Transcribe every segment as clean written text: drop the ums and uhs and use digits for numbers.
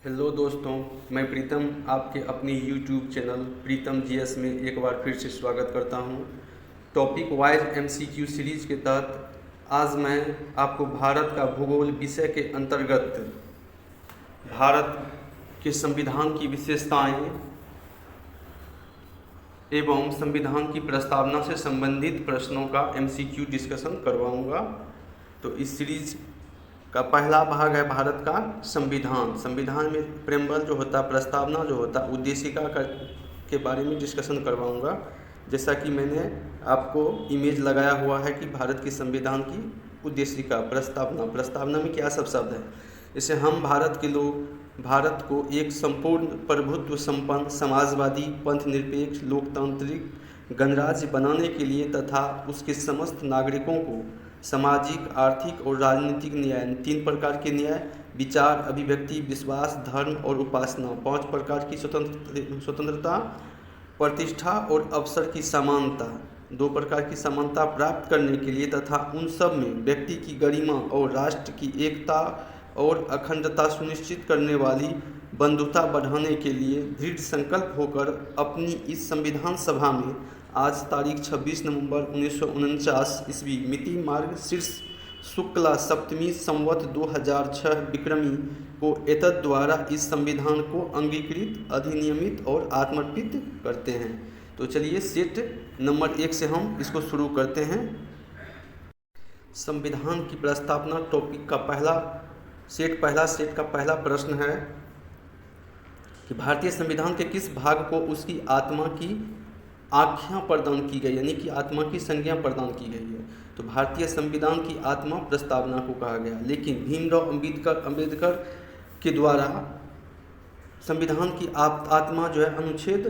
Hello दोस्तों, मैं प्रीतम आपके अपने यूट्यूब चैनल प्रीतम जीएस में एक बार फिर से स्वागत करता हूं। टॉपिक वाइज एमसीक्यू सीरीज के तहत आज मैं आपको भारत का भूगोल विषय के अंतर्गत भारत के संविधान की विशेषताएं एवं संविधान की प्रस्तावना से संबंधित प्रश्नों का एमसीक्यू डिस्कशन करवाऊंगा। तो इस सीरीज का पहला भाग है भारत का संविधान। संविधान में प्रेम्बल जो होता है, प्रस्तावना जो होता है, उद्देशिका के बारे में डिस्कशन करवाऊंगा। जैसा कि मैंने आपको इमेज लगाया हुआ है कि भारत के संविधान की उद्देशिका, प्रस्तावना में क्या सब शब्द है। इसे हम भारत के लोग भारत को एक संपूर्ण प्रभुत्व संपन्न समाजवादी पंथ निरपेक्ष लोकतांत्रिक गणराज्य बनाने के लिए तथा उसके समस्त नागरिकों को सामाजिक, आर्थिक और राजनीतिक न्याय, 3 प्रकार के न्याय, विचार, अभिव्यक्ति, विश्वास, धर्म और उपासना, 5 प्रकार की स्वतंत्रता, प्रतिष्ठा और अवसर की समानता, 2 प्रकार की समानता प्राप्त करने के लिए तथा उन सब में व्यक्ति की गरिमा और राष्ट्र की एकता और अखंडता सुनिश्चित करने वाली बंधुता बढ़ाने के लिए दृढ़ संकल्प होकर अपनी इस संविधान सभा में आज तारीख 26 नवंबर 1949 ईस्वी मिति मार्ग शीर्ष शुक्ला सप्तमी संवत 2006 विक्रमी को एतद द्वारा इस संविधान को अंगीकृत, अधिनियमित और आत्मर्पित करते हैं। तो चलिए सेट नंबर 1 से हम इसको शुरू करते हैं। संविधान की प्रस्तावना टॉपिक का पहला सेट का पहला प्रश्न है कि भारतीय संविधान के किस भाग को उसकी आत्मा की आख्या प्रदान की गई, यानी कि आत्मा की संज्ञा प्रदान की गई है। तो भारतीय संविधान की आत्मा प्रस्तावना को कहा गया, लेकिन भीमराव अंबेडकर के द्वारा संविधान की आत्मा जो है अनुच्छेद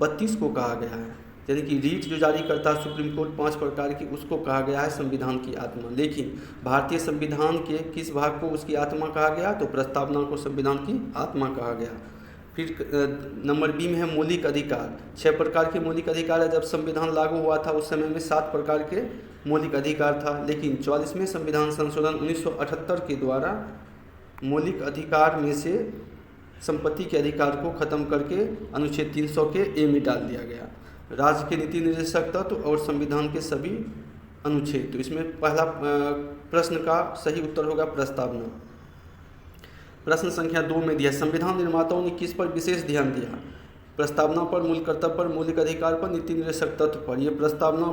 32 को कहा गया है, यानी कि रीट जो जारी करता है सुप्रीम कोर्ट 5 प्रकार की, उसको कहा गया है संविधान की आत्मा। लेकिन भारतीय संविधान के किस भाग को उसकी आत्मा कहा गया, तो प्रस्तावना को संविधान की आत्मा कहा गया। फिर नंबर बी में है मौलिक अधिकार। 6 प्रकार के मौलिक अधिकार है। जब संविधान लागू हुआ था उस समय में 7 प्रकार के मौलिक अधिकार था, लेकिन 44वें संविधान संशोधन 1978 के द्वारा मौलिक अधिकार में से संपत्ति के अधिकार को खत्म करके अनुच्छेद 300 के ए में डाल दिया गया। राज्य के नीति निर्देशक तत्व और संविधान के सभी अनुच्छेद। तो इसमें पहला प्रश्न का सही उत्तर होगा प्रस्तावना। प्रश्न संख्या 2 में दिया, संविधान निर्माताओं ने किस पर विशेष ध्यान दिया? प्रस्तावना पर, मूल कर्तव्य पर, मौलिक अधिकार पर, नीति निर्देशक तत्व पर। ये प्रस्तावना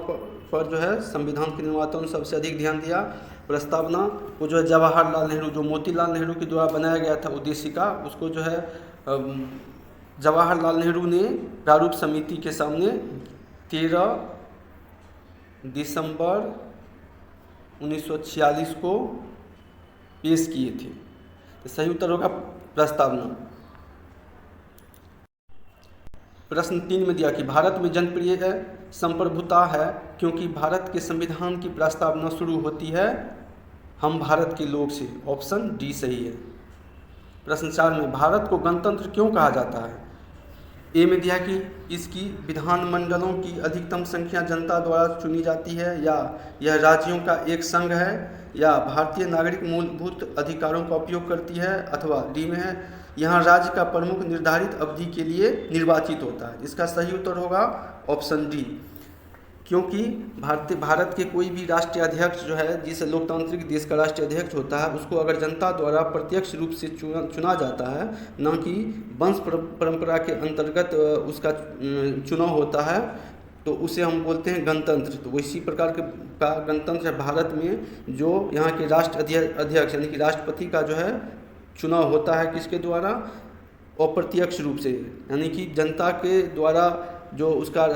पर जो है संविधान के निर्माताओं ने सबसे अधिक ध्यान दिया। प्रस्तावना को जो है जवाहरलाल नेहरू, जो मोतीलाल नेहरू के द्वारा बनाया गया था उद्देशिका, उसको जो है जवाहरलाल नेहरू ने प्रारूप समिति के सामने 13 दिसंबर 1946 को पेश किए थे। तो सही उत्तर होगा प्रस्तावना। प्रश्न 3 में दिया कि भारत में जनप्रिय संप्रभुता है क्योंकि भारत के संविधान की प्रस्तावना शुरू होती है हम भारत के लोग से। ऑप्शन डी सही है। प्रश्न 4 में भारत को गणतंत्र क्यों कहा जाता है? ए में दिया कि इसकी विधानमंडलों की अधिकतम संख्या जनता द्वारा चुनी जाती है, या यह राज्यों का एक संघ है, या भारतीय नागरिक मूलभूत अधिकारों का उपयोग करती है, अथवा डी में है यहाँ राज्य का प्रमुख निर्धारित अवधि के लिए निर्वाचित होता है। इसका सही उत्तर होगा ऑप्शन डी, क्योंकि भारत के कोई भी राष्ट्रीय अध्यक्ष जो है, जिसे लोकतांत्रिक देश का राष्ट्रीय अध्यक्ष होता है, उसको अगर जनता द्वारा प्रत्यक्ष रूप से चुना जाता है, न कि वंश परंपरा के अंतर्गत उसका चुनाव होता है, तो उसे हम बोलते हैं गणतंत्र। तो इसी प्रकार का गणतंत्र है भारत में, जो यहाँ के राष्ट्र अध्यक्ष यानी कि राष्ट्रपति का जो है चुनाव होता है किसके द्वारा? अप्रत्यक्ष रूप से, यानी कि जनता के द्वारा जो उसका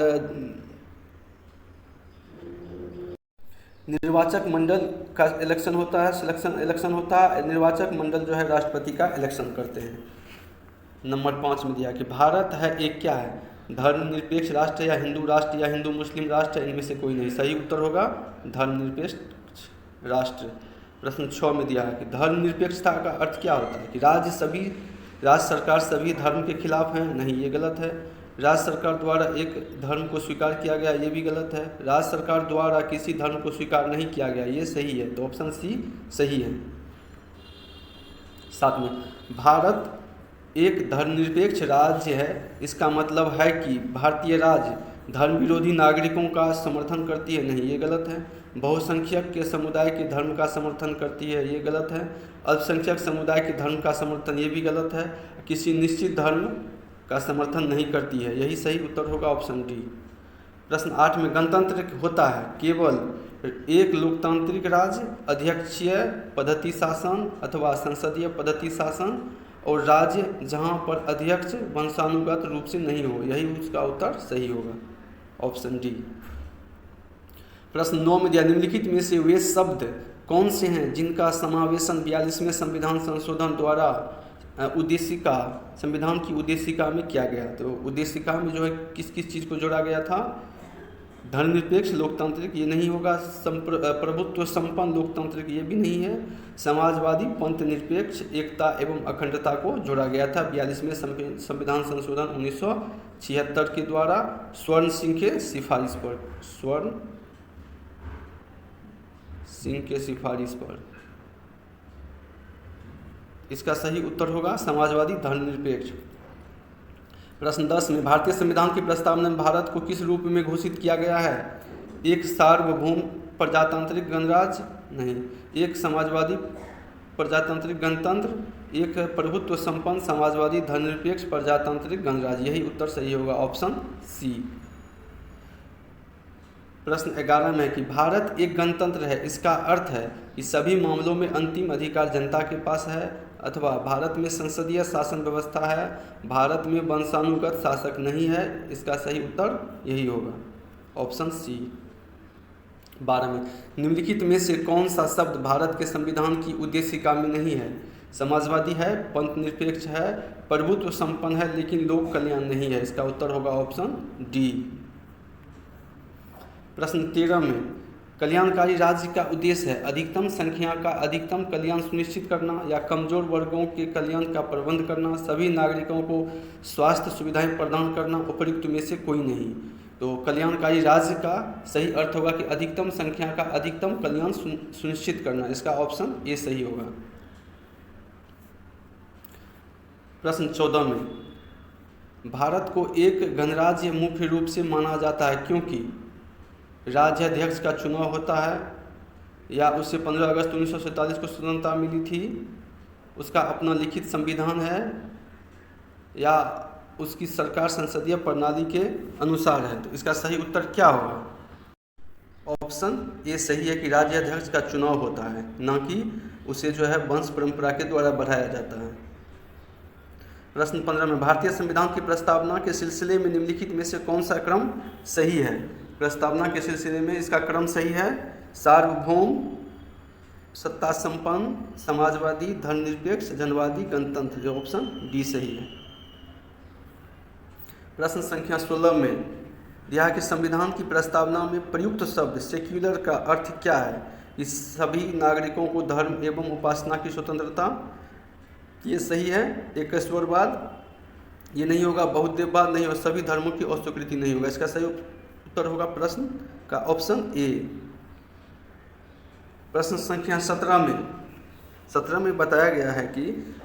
निर्वाचक मंडल का इलेक्शन होता है, इलेक्शन होता है, निर्वाचक मंडल जो है राष्ट्रपति का इलेक्शन करते हैं। नंबर 5 में दिया कि भारत है एक क्या है? धर्मनिरपेक्ष राष्ट्र, या हिंदू राष्ट्र, या हिंदू मुस्लिम राष्ट्र, इनमें से कोई नहीं। सही उत्तर होगा धर्मनिरपेक्ष राष्ट्र। प्रश्न 6 में दिया है कि धर्मनिरपेक्षता का अर्थ क्या होता है? कि राज्य सरकार सभी धर्म के खिलाफ हैं, नहीं, ये गलत है। राज्य सरकार द्वारा एक धर्म को स्वीकार किया गया, ये भी गलत है। राज्य सरकार द्वारा किसी धर्म को स्वीकार नहीं किया गया, ये सही है। तो ऑप्शन सी सही है। 7 में भारत एक धर्मनिरपेक्ष राज्य है, इसका मतलब है कि भारतीय राज्य धर्म विरोधी नागरिकों का समर्थन करती है, नहीं, ये गलत है। बहुसंख्यक के समुदाय के धर्म का समर्थन करती है, ये गलत है। अल्पसंख्यक समुदाय के धर्म का समर्थन, ये भी गलत है। किसी निश्चित धर्म का समर्थन नहीं करती है, यही सही उत्तर होगा ऑप्शन डी। प्रश्न 8 में गणतंत्र होता है केवल एक लोकतांत्रिक राज्य, अध्यक्षीय पद्धति शासन अथवा संसदीय पद्धति शासन, और राज्य जहां पर अध्यक्ष वंशानुगत रूप से नहीं हो, यही उसका उत्तर सही होगा ऑप्शन डी। प्रश्न 9 में दिया निम्नलिखित में से वे शब्द कौन से हैं जिनका समावेशन 42वें संविधान संशोधन द्वारा उद्देशिका, संविधान की उद्देशिका में किया गया। तो उद्देशिका में जो है किस किस चीज़ को जोड़ा गया था? धर्मनिरपेक्ष लोकतांत्रिक, ये नहीं होगा। प्रभुत्व संपन्न लोकतांत्रिक, ये भी नहीं है। समाजवादी, पंथ निरपेक्ष, एकता एवं अखंडता को जोड़ा गया था 42वें संविधान संशोधन 1976 के द्वारा स्वर्ण सिंह के सिफारिश पर, स्वर्ण सिंह के सिफारिश पर। इसका सही उत्तर होगा समाजवादी धर्मनिरपेक्ष। प्रश्न 10 में भारतीय संविधान की प्रस्तावना में भारत को किस रूप में घोषित किया गया है? एक सार्वभौम प्रजातांत्रिक गणराज्य, नहीं, एक समाजवादी प्रजातांत्रिक गणतंत्र, एक प्रभुत्व संपन्न समाजवादी धर्मनिरपेक्ष प्रजातांत्रिक गणराज्य, यही उत्तर सही होगा ऑप्शन सी। प्रश्न 11 में है कि भारत एक गणतंत्र है, इसका अर्थ है कि सभी मामलों में अंतिम अधिकार जनता के पास है, अथवा भारत में संसदीय शासन व्यवस्था है, भारत में वंशानुगत शासक नहीं है। इसका सही उत्तर यही होगा ऑप्शन सी। 12 में निम्नलिखित में से कौन सा शब्द भारत के संविधान की उद्देशिका में नहीं है? समाजवादी है, पंथ निरपेक्ष है, प्रभुत्व संपन्न है लेकिन लोक कल्याण नहीं है। इसका उत्तर होगा ऑप्शन डी। प्रश्न 13 में कल्याणकारी राज्य का उद्देश्य है अधिकतम संख्या का अधिकतम कल्याण सुनिश्चित करना या कमजोर वर्गों के कल्याण का प्रबंध करना, सभी नागरिकों को स्वास्थ्य सुविधाएं प्रदान करना, उपयुक्त में से कोई नहीं। तो कल्याणकारी राज्य का सही अर्थ होगा कि अधिकतम संख्या का अधिकतम कल्याण सुनिश्चित करना। इसका ऑप्शन ए सही होगा। प्रश्न 14 में भारत को एक गणराज्य मुख्य रूप से माना जाता है क्योंकि राज्याध्यक्ष का चुनाव होता है, या उससे 15 अगस्त 1947 को स्वतंत्रता मिली थी, उसका अपना लिखित संविधान है, या उसकी सरकार संसदीय प्रणाली के अनुसार है। तो इसका सही उत्तर क्या होगा? ऑप्शन ए सही है कि राज्याध्यक्ष का चुनाव होता है, ना कि उसे जो है वंश परंपरा के द्वारा बढ़ाया जाता है। प्रश्न 15 में भारतीय संविधान की प्रस्तावना के सिलसिले में निम्नलिखित में से कौन सा क्रम सही है? प्रस्तावना के सिलसिले में इसका क्रम सही है सार्वभौम, सत्ता संपन्न, समाजवादी, धर्मनिरपेक्ष, जनवादी, गणतंत्र, जो ऑप्शन डी सही है। प्रश्न संख्या 16 में यह कि संविधान की प्रस्तावना में प्रयुक्त शब्द सेक्युलर का अर्थ क्या है? इस सभी नागरिकों को धर्म एवं उपासना की स्वतंत्रता, ये सही है। एकेश्वरवाद ये नहीं होगा, बहुदेववाद नहीं, और सभी धर्मों की अस्वीकृति नहीं होगा। इसका सही उत्तर होगा प्रश्न का ऑप्शन ए। प्रश्न संख्या 17 में बताया गया है कि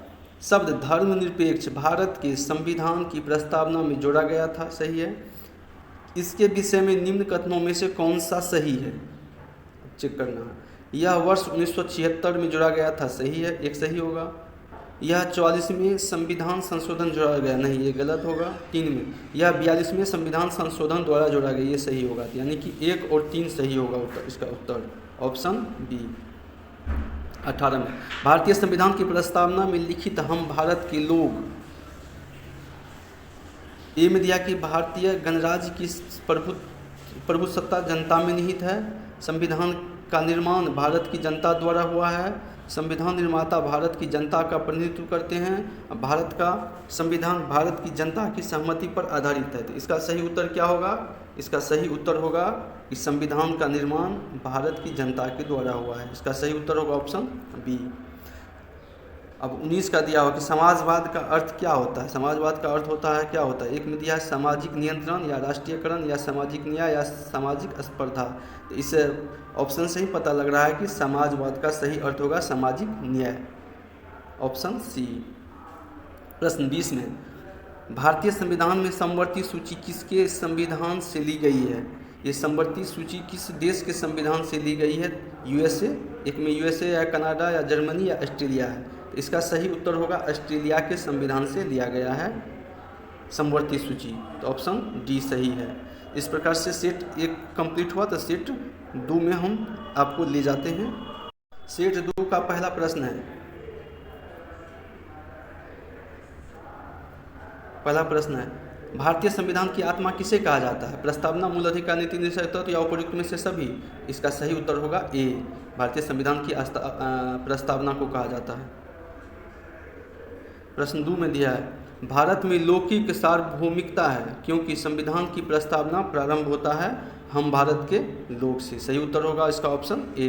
शब्द धर्मनिरपेक्ष भारत के संविधान की प्रस्तावना में जोड़ा गया था, सही है। इसके विषय में निम्न कथनों में से कौन सा सही है? चेक करना है। यह वर्ष 1976 में जोड़ा गया था, सही है, एक सही होगा। यह 44वें संविधान संशोधन जोड़ा गया, नहीं, ये गलत होगा। 3 में यह 42वें संविधान संशोधन द्वारा जोड़ा गया, ये सही होगा, यानी कि 1 और 3 सही होगा उत्तर, इसका उत्तर ऑप्शन बी। 18 में भारतीय संविधान की प्रस्तावना में लिखित हम भारत के लोग, ए में दिया कि भारतीय गणराज्य की प्रभुसत्ता जनता में निहित है, संविधान का निर्माण भारत की जनता द्वारा हुआ है, संविधान निर्माता भारत की जनता का प्रतिनिधित्व करते हैं, भारत का संविधान भारत की जनता की सहमति पर आधारित है। तो इसका सही उत्तर क्या होगा? इसका सही उत्तर होगा कि संविधान का निर्माण भारत की जनता के द्वारा हुआ है। इसका सही उत्तर होगा ऑप्शन बी। अब 19 का दिया हो कि समाजवाद का अर्थ क्या होता है? समाजवाद का अर्थ होता है, क्या होता है? एक में दिया है सामाजिक नियंत्रण या राष्ट्रीयकरण या सामाजिक न्याय या सामाजिक स्पर्धा। तो इस ऑप्शन से ही पता लग रहा है कि समाजवाद का सही अर्थ होगा सामाजिक न्याय, ऑप्शन सी। प्रश्न 20 में भारतीय संविधान में समवर्ती सूची किसके संविधान से ली गई है? ये समवर्ती सूची किस देश के संविधान से ली गई है? यूएसए, एक में यूएसए या कनाडा या जर्मनी या ऑस्ट्रेलिया है। तो इसका सही उत्तर होगा ऑस्ट्रेलिया के संविधान से लिया गया है समवर्ती सूची। तो ऑप्शन डी सही है। इस प्रकार से सेट 1 कंप्लीट हुआ। तो सेट 2 में हम आपको ले जाते हैं। सेट 2 का पहला प्रश्न है, पहला प्रश्न है भारतीय संविधान की आत्मा किसे कहा जाता है? प्रस्तावना, मूल अधिकार, नीति निर्देशक तत्व या उपयुक्त में से सभी? इसका सही उत्तर होगा ए, भारतीय संविधान की प्रस्तावना को कहा जाता है। प्रश्न 2 में दिया है भारत में लौकिक सार्वभौमिकता है क्योंकि संविधान की प्रस्तावना प्रारंभ होता है हम भारत के लोक से। सही उत्तर होगा इसका ऑप्शन ए।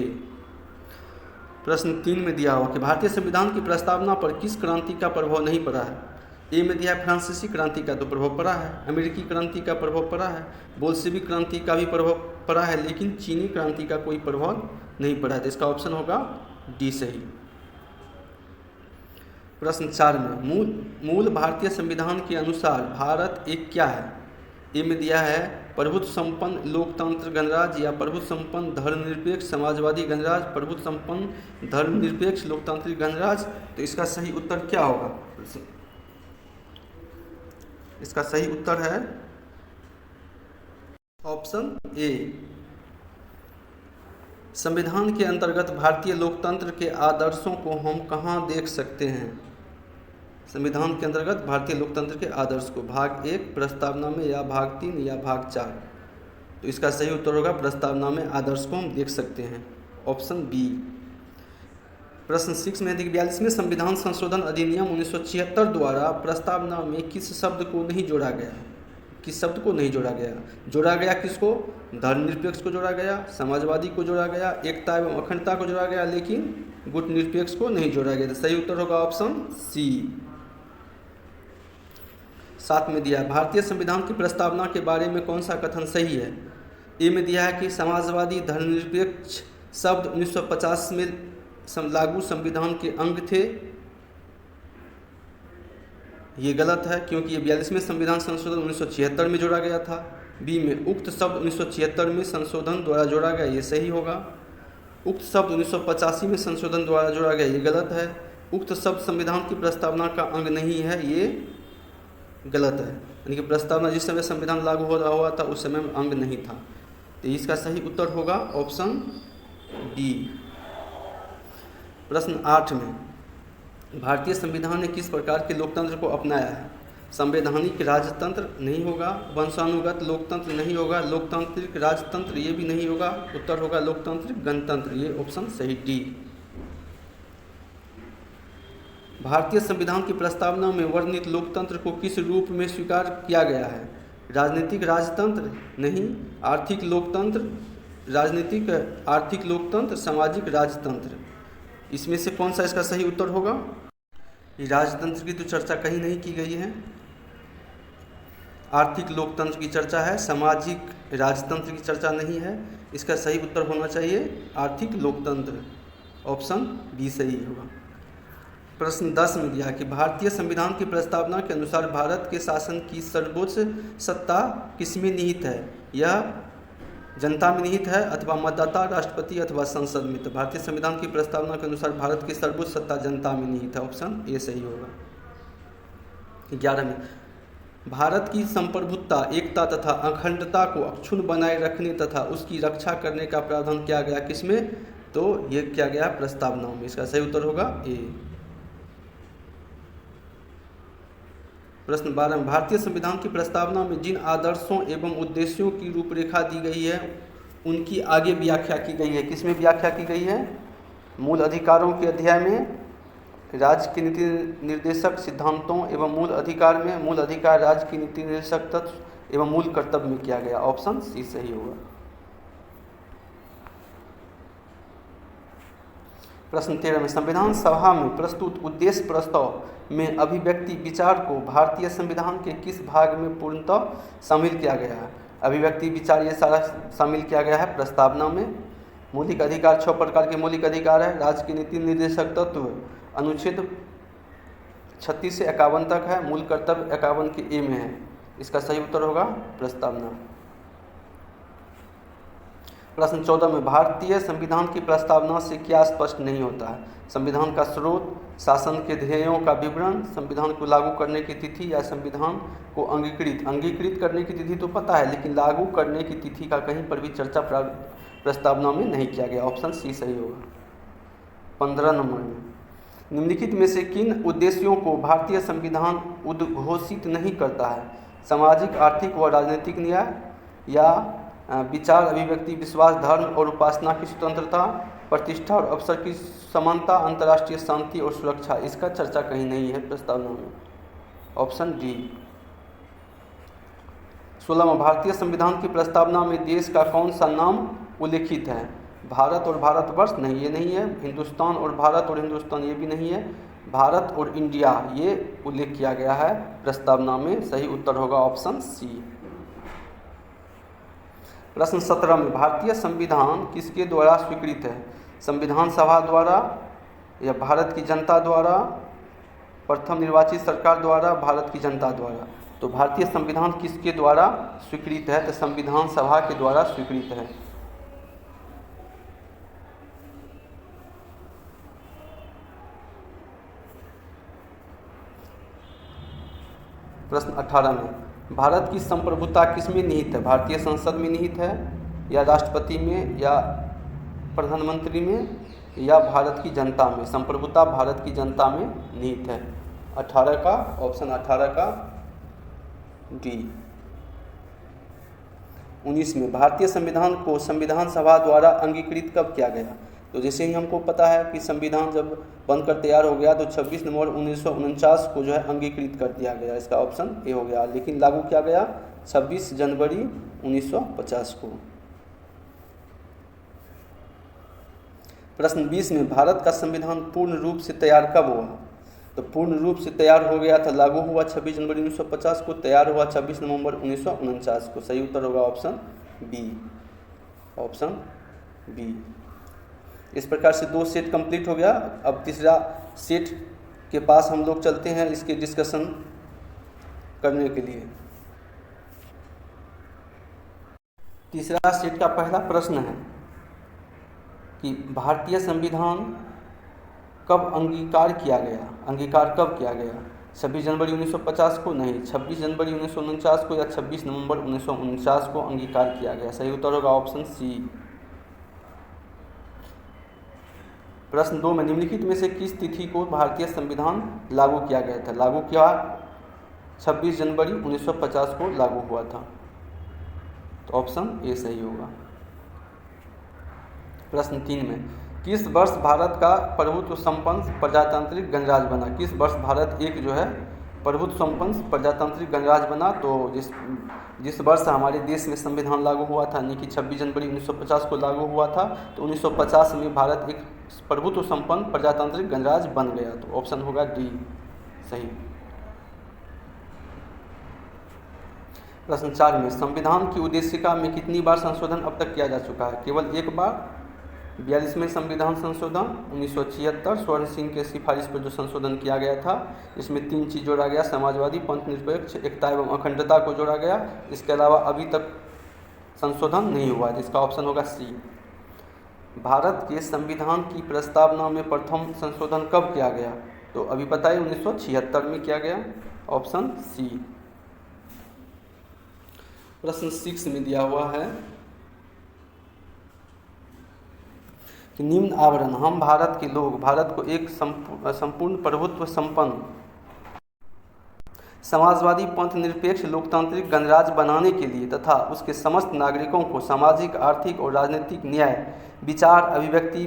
प्रश्न 3 में दिया हुआ कि भारतीय संविधान की प्रस्तावना पर किस क्रांति का प्रभाव नहीं पड़ा है? ए में दिया है फ्रांसीसी क्रांति का तो प्रभाव पड़ा है, अमेरिकी क्रांति का प्रभाव पड़ा है, बोल्शेविक क्रांति का भी प्रभाव पड़ा है, लेकिन चीनी क्रांति का कोई प्रभाव नहीं पड़ा है। तो इसका ऑप्शन होगा डी सही। प्रश्न 4 में मूल भारतीय संविधान के अनुसार भारत एक क्या है? ए में दिया है प्रभुत्व संपन्न लोकतंत्र गणराज्य या प्रभुत्व संपन्न धर्मनिरपेक्ष समाजवादी गणराज्य, प्रभुत्व संपन्न धर्मनिरपेक्ष लोकतांत्रिक गणराज्य। तो इसका सही उत्तर क्या होगा? इसका सही उत्तर है ऑप्शन ए। संविधान के अंतर्गत भारतीय लोकतंत्र के आदर्शों को हम कहाँ देख सकते हैं? संविधान के अंतर्गत भारतीय लोकतंत्र के आदर्श को भाग 1 प्रस्तावना में या भाग 3 या भाग 4? तो इसका सही उत्तर होगा प्रस्तावना में आदर्श को हम देख सकते हैं, ऑप्शन बी। प्रश्न 6 में 42 में संविधान संशोधन अधिनियम 1976 द्वारा प्रस्तावना में किस शब्द को नहीं जोड़ा गया? किस शब्द को नहीं जोड़ा गया? जोड़ा गया किसको? धर्मनिरपेक्ष को जोड़ा गया, समाजवादी को जोड़ा गया, एकता एवं अखंडता को जोड़ा गया, लेकिन गुट निरपेक्ष को नहीं जोड़ा गया। तो सही उत्तर होगा ऑप्शन सी। 7 में दिया है भारतीय संविधान की प्रस्तावना के बारे में कौन सा कथन सही है? ए में दिया है कि समाजवादी धर्मनिरपेक्ष शब्द 1950 में लागू संविधान के अंग थे। ये गलत है क्योंकि ये 42वें संविधान संशोधन 1976 में जोड़ा गया था। बी में उक्त शब्द 1976 में संशोधन द्वारा जोड़ा गया, ये सही होगा। उक्त शब्द 1985 में संशोधन द्वारा जोड़ा गया, ये गलत है। उक्त शब्द संविधान की प्रस्तावना का अंग नहीं है, ये गलत है। यानी कि प्रस्तावना जिस समय संविधान लागू हो रहा हुआ था उस समय में अंग नहीं था। तो इसका सही उत्तर होगा ऑप्शन डी। प्रश्न 8 में भारतीय संविधान ने किस प्रकार के लोकतंत्र को अपनाया है? संवैधानिक राजतंत्र नहीं होगा, वंशानुगत लोकतंत्र नहीं होगा, लोकतांत्रिक राजतंत्र ये भी नहीं होगा। उत्तर होगा लोकतांत्रिक गणतंत्र, ये ऑप्शन सही डी। भारतीय संविधान की प्रस्तावना में वर्णित लोकतंत्र को किस रूप में स्वीकार किया गया है? राजनीतिक राजतंत्र नहीं, आर्थिक लोकतंत्र, राजनीतिक आर्थिक लोकतंत्र, सामाजिक राजतंत्र। इसमें से कौन सा इसका सही उत्तर होगा? ये राजतंत्र की तो चर्चा कहीं नहीं की गई है, आर्थिक लोकतंत्र की चर्चा है, सामाजिक राजतंत्र की चर्चा नहीं है। इसका सही उत्तर होना चाहिए आर्थिक लोकतंत्र, ऑप्शन बी सही होगा। प्रश्न 10 में दिया कि भारतीय संविधान की प्रस्तावना के अनुसार भारत के शासन की सर्वोच्च सत्ता किसमें निहित है? यह जनता में निहित है अथवा मतदाता, राष्ट्रपति अथवा संसद में? तो भारतीय संविधान की प्रस्तावना के अनुसार भारत की सर्वोच्च सत्ता जनता में निहित है, ऑप्शन ए सही होगा। 11 में भारत की संप्रभुता, एकता तथा अखंडता को अक्षुण्ण बनाए रखने तथा उसकी रक्षा करने का प्रावधान किया गया किसमें? तो ये किया गया प्रस्तावनाओं में। इसका सही उत्तर होगा ए। प्रश्न 12 में भारतीय संविधान की प्रस्तावना में जिन आदर्शों एवं उद्देश्यों की रूपरेखा दी गई है उनकी आगे व्याख्या की गई है। किसमें व्याख्या की गई है? मूल अधिकारों के अध्याय में, राज्य के नीति निर्देशक सिद्धांतों एवं मूल अधिकार में, मूल अधिकार राज्य की नीति निर्देशक तत्व एवं मूल कर्तव्य में किया गया, ऑप्शन सी सही होगा। प्रश्न 13 में संविधान सभा में प्रस्तुत उद्देश्य प्रस्ताव में अभिव्यक्ति विचार को भारतीय संविधान के किस भाग में पूर्णतः शामिल किया गया है? अभिव्यक्ति विचार ये सारा शामिल किया गया है प्रस्तावना में। मौलिक अधिकार 6 प्रकार के मौलिक अधिकार है। राज्य के नीति निर्देशक तत्व अनुच्छेद 36 से 51 तक है, मूल कर्तव्य 51 के ए में है। इसका सही उत्तर होगा प्रस्तावना। प्रश्न 14 में भारतीय संविधान की प्रस्तावना से क्या स्पष्ट नहीं होता है? संविधान का स्रोत, शासन के ध्येयों का विवरण, संविधान को लागू करने की तिथि या संविधान को अंगीकृत करने की तिथि तो पता है, लेकिन लागू करने की तिथि का कहीं पर भी चर्चा प्रस्तावना में नहीं किया गया। ऑप्शन सी सही होगा। 15 नंबर में निम्नलिखित में से किन उद्देश्यों को भारतीय संविधान उद्घोषित नहीं करता है? सामाजिक, आर्थिक व राजनीतिक न्याय, या विचार, अभिव्यक्ति, विश्वास, धर्म और उपासना की स्वतंत्रता, प्रतिष्ठा और अवसर की समानता, अंतर्राष्ट्रीय शांति और सुरक्षा। इसका चर्चा कहीं नहीं है प्रस्तावना में। Option D. 16 में भारतीय संविधान की प्रस्तावना में देश का कौन सा नाम उल्लेखित है? भारत और भारतवर्ष, नहीं ये नहीं है। हिंदुस्तान और भारत और हिंदुस्तान, ये भी नहीं है। भारत और इंडिया, ये उल्लेख किया गया है प्रस्तावना में। सही उत्तर होगा ऑप्शन सी। प्रश्न 17 में भारतीय संविधान किसके द्वारा स्वीकृत है? संविधान सभा द्वारा, या भारत की जनता द्वारा, प्रथम निर्वाचित सरकार द्वारा, भारत की जनता द्वारा? तो भारतीय संविधान किसके द्वारा स्वीकृत है? तो संविधान सभा के द्वारा स्वीकृत है। प्रश्न 18 में भारत की संप्रभुता किसमें निहित है? भारतीय संसद में निहित है, या राष्ट्रपति में, या प्रधानमंत्री में, या भारत की जनता में? संप्रभुता भारत की जनता में निहित है। 18 का ऑप्शन 18 का डी। 19 में भारतीय संविधान को संविधान सभा द्वारा अंगीकृत कब किया गया? तो जैसे ही हमको पता है कि संविधान जब बनकर तैयार हो गया तो 26 नवंबर 1949 को जो है अंगीकृत कर दिया गया। इसका ऑप्शन ए हो गया। लेकिन लागू किया गया 26 जनवरी 1950 को। प्रश्न 20 में भारत का संविधान पूर्ण रूप से तैयार कब हुआ? तो पूर्ण रूप से तैयार हो गया था, लागू हुआ 26 जनवरी 1950 को, तैयार हुआ 26 नवंबर 1949 को। सही उत्तर होगा ऑप्शन बी। Option B. इस प्रकार से 2 सेट कंप्लीट हो गया। अब तीसरा सेट के पास हम लोग चलते हैं इसके डिस्कशन करने के लिए। तीसरा सेट का पहला प्रश्न है कि भारतीय संविधान कब अंगीकार किया गया? अंगीकार कब किया गया? 26 जनवरी 1950 को? नहीं, 26 जनवरी 1949 को, या 26 नवंबर 1949 को अंगीकार किया गया। सही उत्तर होगा ऑप्शन सी। प्रश्न 2 में निम्नलिखित में से किस तिथि को भारतीय संविधान लागू किया गया था? लागू किया 26 जनवरी 1950 को लागू हुआ था। तो ऑप्शन ए सही होगा। प्रश्न 3 में किस वर्ष भारत का प्रभुत्व संपन्न प्रजातांत्रिक गणराज्य बना? किस वर्ष भारत एक जो है प्रभुत्व संपन्न प्रजातांत्रिक गणराज्य बना? तो जिस वर्ष हमारे देश में संविधान लागू हुआ था, यानी कि 26 जनवरी 1950 को लागू हुआ था, तो 1950 में भारत एक प्रभुत्व संपन्न प्रजातांत्रिक गणराज्य बन गया। तो ऑप्शन होगा डी सही। प्रश्न 4 में संविधान की उद्देशिका में कितनी बार संशोधन अब तक किया जा चुका है? केवल एक बार। 42वें संविधान संशोधन 1976 स्वर्ण सिंह के सिफारिश पर जो संशोधन किया गया था, इसमें 3 चीज़ जोड़ा गया: समाजवादी, पंथनिरपेक्ष, एकता एवं अखंडता को जोड़ा गया। इसके अलावा अभी तक संशोधन नहीं हुआ है। इसका ऑप्शन होगा सी। भारत के संविधान की प्रस्तावना में प्रथम संशोधन कब किया गया? तो अभी पता है 1976 में किया गया। Option C. प्रश्न 6 में दिया हुआ है कि निम्न आवरण हम भारत के लोग भारत को एक संपूर्ण प्रभुत्व संपन्न समाजवादी पंथ निरपेक्ष लोकतांत्रिक गणराज्य बनाने के लिए तथा उसके समस्त नागरिकों को सामाजिक, आर्थिक और राजनीतिक न्याय, विचार, अभिव्यक्ति,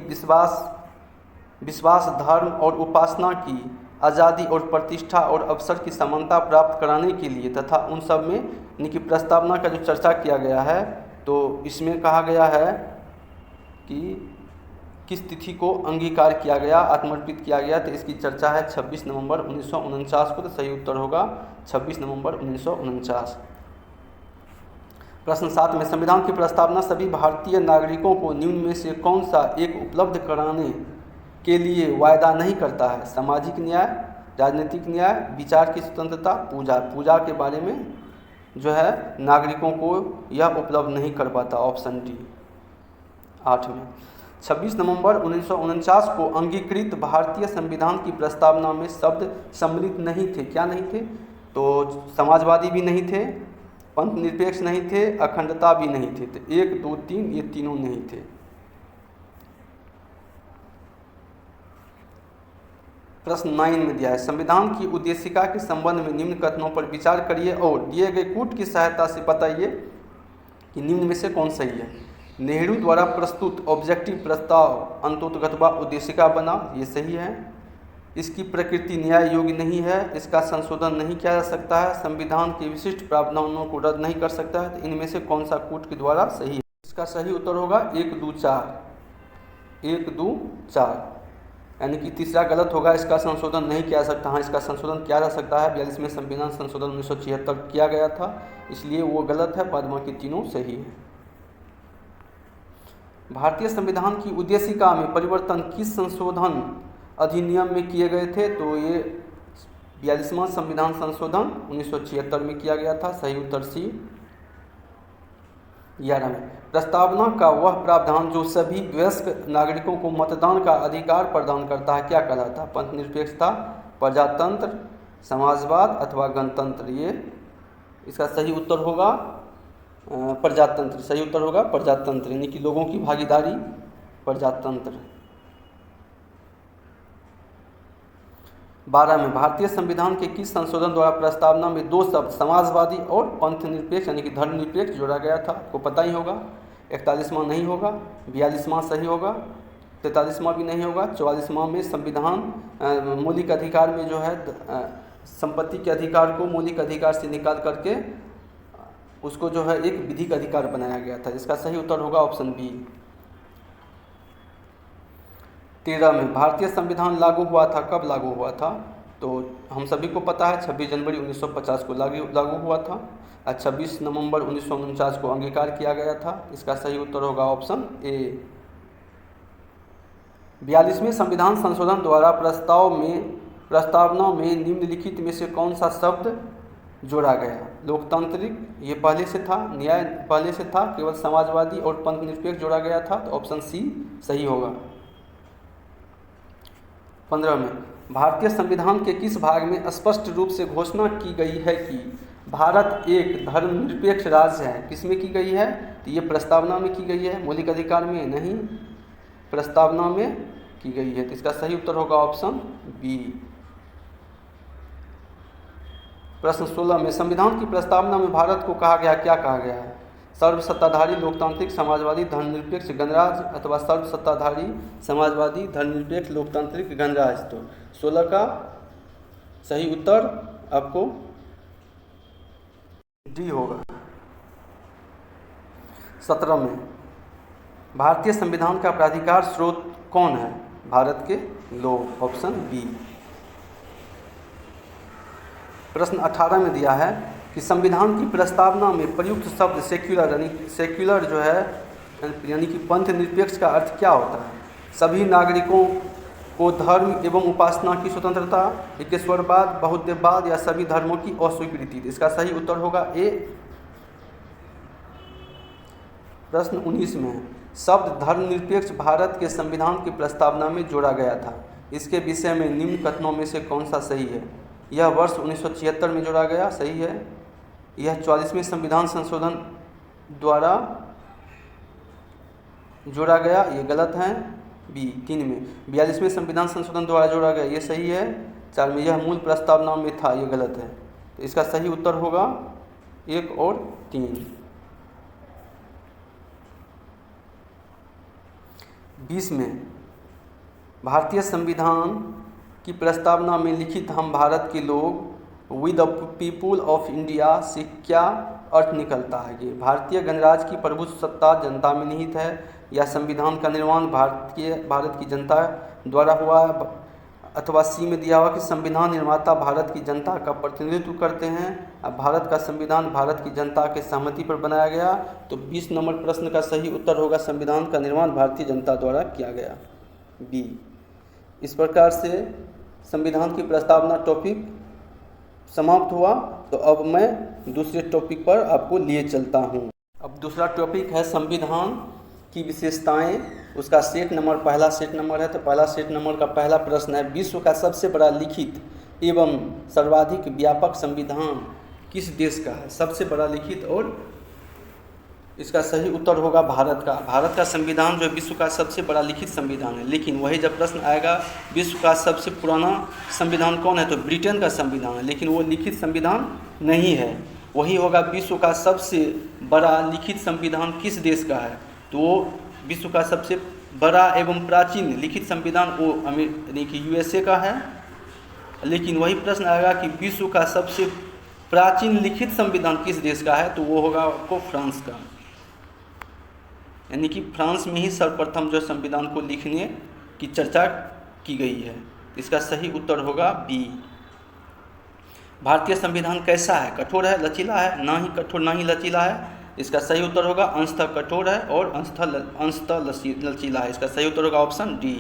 विश्वास, धर्म और उपासना की आज़ादी और प्रतिष्ठा और अवसर की समानता प्राप्त कराने के लिए तथा उन सब में इनकी प्रस्तावना का जो चर्चा किया गया है, तो इसमें कहा गया है कि किस तिथि को अंगीकार किया गया, आत्मर्पित किया गया। तो इसकी चर्चा है 26 नवंबर 1949 को। तो सही उत्तर होगा 26 नवंबर 1949। प्रश्न 7 में संविधान की प्रस्तावना सभी भारतीय नागरिकों को निम्न में से कौन सा एक उपलब्ध कराने के लिए वायदा नहीं करता है? सामाजिक न्याय, राजनीतिक न्याय, विचार की स्वतंत्रता, पूजा के बारे में जो है नागरिकों को यह उपलब्ध नहीं कर पाता, ऑप्शन डी। 8 में 26 नवंबर 1949 को अंगीकृत भारतीय संविधान की प्रस्तावना में शब्द सम्मिलित नहीं थे। क्या नहीं थे? तो समाजवादी भी नहीं थे, पंथ निरपेक्ष नहीं थे, अखंडता भी नहीं थे। तो 1, 2, 3 ये तीनों नहीं थे। प्रश्न 9 में दिया है, संविधान की उद्देशिका के संबंध में निम्न कथनों पर विचार करिए और दिए गए कूट की सहायता से बताइए कि निम्न में से कौन सही है। नेहरू द्वारा प्रस्तुत ऑब्जेक्टिव प्रस्ताव अंतोतगतवा उद्देशिका बना, ये सही है। इसकी प्रकृति न्याय योग्य नहीं है, इसका संशोधन नहीं किया जा सकता है, संविधान के विशिष्ट प्रावधानों को रद्द नहीं कर सकता है। तो इनमें से कौन सा कूट के द्वारा सही है? इसका सही उत्तर होगा 1, 2, 4। 1, 2, 4 यानी कि तीसरा गलत होगा, इसका संशोधन नहीं किया जा सकता। हाँ, इसका संशोधन किया जा सकता है। 42 में संविधान संशोधन 1976 किया गया था, इसलिए वो गलत है। बाद बाकी तीनों सही है। भारतीय संविधान की उद्देशिका में परिवर्तन किस संशोधन अधिनियम में किए गए थे? तो ये 42वां संविधान संशोधन 1976 में किया गया था। सही उत्तर सी। 11 में प्रस्तावना का वह प्रावधान जो सभी वयस्क नागरिकों को मतदान का अधिकार प्रदान करता है क्या कहलाता है? पंथ निरपेक्षता, प्रजातंत्र, समाजवाद अथवा गणतंत्र। ये इसका सही उत्तर होगा प्रजातंत्र। सही उत्तर होगा प्रजातंत्र, यानी कि लोगों की भागीदारी, प्रजातंत्र। 12 में भारतीय संविधान के किस संशोधन द्वारा प्रस्तावना में 2 शब्द समाजवादी और पंथ निरपेक्ष यानी कि धर्मनिरपेक्ष जोड़ा गया था? आपको पता ही होगा। 41वां नहीं होगा, 42वां सही होगा, 43वां भी नहीं होगा। 44वां में संविधान मौलिक अधिकार में जो है संपत्ति के अधिकार को मौलिक अधिकार से निकाल करके उसको जो है एक विधिक अधिकार बनाया गया था। इसका सही उत्तर होगा ऑप्शन बी। 13 में भारतीय संविधान लागू हुआ था, कब लागू हुआ था? तो हम सभी को पता है 26 जनवरी 1950 को लागू हुआ था और 26 नवंबर 1949 को अंगीकार किया गया था। इसका सही उत्तर होगा ऑप्शन ए। 42वें संविधान संशोधन द्वारा प्रस्तावना में निम्नलिखित में से कौन सा शब्द जोड़ा गया? लोकतांत्रिक ये पहले से था, न्याय पहले से था, केवल समाजवादी और पंथ निरपेक्ष जोड़ा गया था। तो ऑप्शन सी सही होगा। 15 में भारतीय संविधान के किस भाग में स्पष्ट रूप से घोषणा की गई है कि भारत एक धर्मनिरपेक्ष राज्य है? किसमें की गई है? तो ये प्रस्तावना में की गई है, मौलिक अधिकार में नहीं, प्रस्तावना में की गई है। तो इसका सही उत्तर होगा ऑप्शन बी। प्रश्न 16 में संविधान की प्रस्तावना में भारत को कहा गया, क्या कहा गया है? सर्वसत्ताधारी, लोकतांत्रिक, समाजवादी, धर्मनिरपेक्ष, गणराज्य अथवा सर्वसत्ताधारी, समाजवादी, धर्मनिरपेक्ष, लोकतांत्रिक, गणराज्य। तो 16 का सही उत्तर आपको डी होगा। 17 में भारतीय संविधान का प्राधिकार स्रोत कौन है? भारत के लोग, ऑप्शन बी। प्रश्न 18 में दिया है कि संविधान की प्रस्तावना में प्रयुक्त शब्द सेक्युलर जो है यानी कि पंथ निरपेक्ष का अर्थ क्या होता है? सभी नागरिकों को धर्म एवं उपासना की स्वतंत्रता, एकेश्वरवाद, बहुदेववाद या सभी धर्मों की अस्वीकृति। इसका सही उत्तर होगा ए। प्रश्न 19 में शब्द धर्मनिरपेक्ष भारत के संविधान की प्रस्तावना में जोड़ा गया था, इसके विषय में निम्न कथनों में से कौन सा सही है? यह वर्ष 1976 में जोड़ा गया, सही है। यह 44वें संविधान संशोधन द्वारा जोड़ा गया, ये गलत है, बी। 3 में 42वें संविधान संशोधन द्वारा जोड़ा गया, ये सही है। 4 में यह मूल प्रस्तावना में था, ये गलत है। तो इसका सही उत्तर होगा 1 और 3। 20 में भारतीय संविधान की प्रस्तावना में लिखित हम भारत के लोग we the people of India से क्या अर्थ निकलता है? ये भारतीय गणराज्य की प्रभुत्व सत्ता जनता में निहित है या संविधान का निर्माण भारत की जनता द्वारा हुआ है, अथवा सी में दिया हुआ कि संविधान निर्माता भारत की जनता का प्रतिनिधित्व करते हैं। अब भारत का संविधान भारत की जनता के सहमति पर बनाया गया। तो 20 नंबर प्रश्न का सही उत्तर होगा संविधान का निर्माण भारतीय जनता द्वारा किया गया, बी। इस प्रकार से संविधान की प्रस्तावना टॉपिक समाप्त हुआ। तो अब मैं दूसरे टॉपिक पर आपको लिए चलता हूँ। अब दूसरा टॉपिक है संविधान की विशेषताएं। उसका सेट नंबर, पहला सेट नंबर है। तो पहला सेट नंबर का पहला प्रश्न है, विश्व का सबसे बड़ा लिखित एवं सर्वाधिक व्यापक संविधान किस देश का है? सबसे बड़ा लिखित, और इसका सही उत्तर होगा भारत का। भारत का संविधान जो विश्व का सबसे बड़ा लिखित संविधान है। लेकिन वही जब प्रश्न आएगा विश्व का सबसे पुराना संविधान कौन है, तो ब्रिटेन का संविधान है, लेकिन वो लिखित संविधान नहीं है। वही होगा विश्व का सबसे बड़ा लिखित संविधान किस देश का है, तो वो विश्व का सबसे बड़ा एवं प्राचीन लिखित संविधान वो USA का है। लेकिन वही प्रश्न आएगा कि विश्व का सबसे प्राचीन लिखित संविधान किस देश का है, तो वो होगा आपको फ्रांस का। यानी कि फ्रांस में ही सर्वप्रथम जो संविधान को लिखने की चर्चा की गई है। इसका सही उत्तर होगा बी। भारतीय संविधान कैसा है? कठोर है, लचीला है? ना ही कठोर ना ही लचीला है। इसका सही उत्तर होगा अंशतः कठोर है और अंशतः लचीला है। इसका सही उत्तर होगा ऑप्शन डी।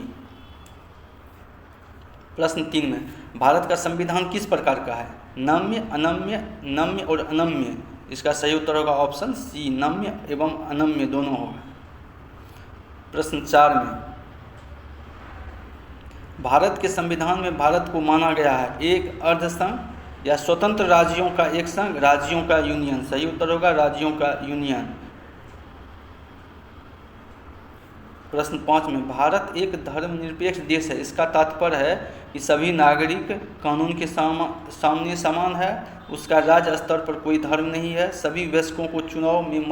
प्रश्न 3 में, भारत का संविधान किस प्रकार का है? नम्य, अनम्य, नम्य और अनम्य। इसका सही उत्तर होगा ऑप्शन सी, नम्य एवं अनम्य दोनों होगा। प्रश्न 4 में, भारत के संविधान में भारत को माना गया है एक अर्धसंघ या स्वतंत्र राज्यों का एक संघ, राज्यों का यूनियन। सही उत्तर होगा राज्यों का यूनियन। प्रश्न 5 में, भारत एक धर्मनिरपेक्ष देश है। इसका तात्पर्य है कि सभी नागरिक कानून के सामने समान है। उसका राज्य स्तर पर कोई धर्म नहीं है। सभी वयस्कों को चुनाव में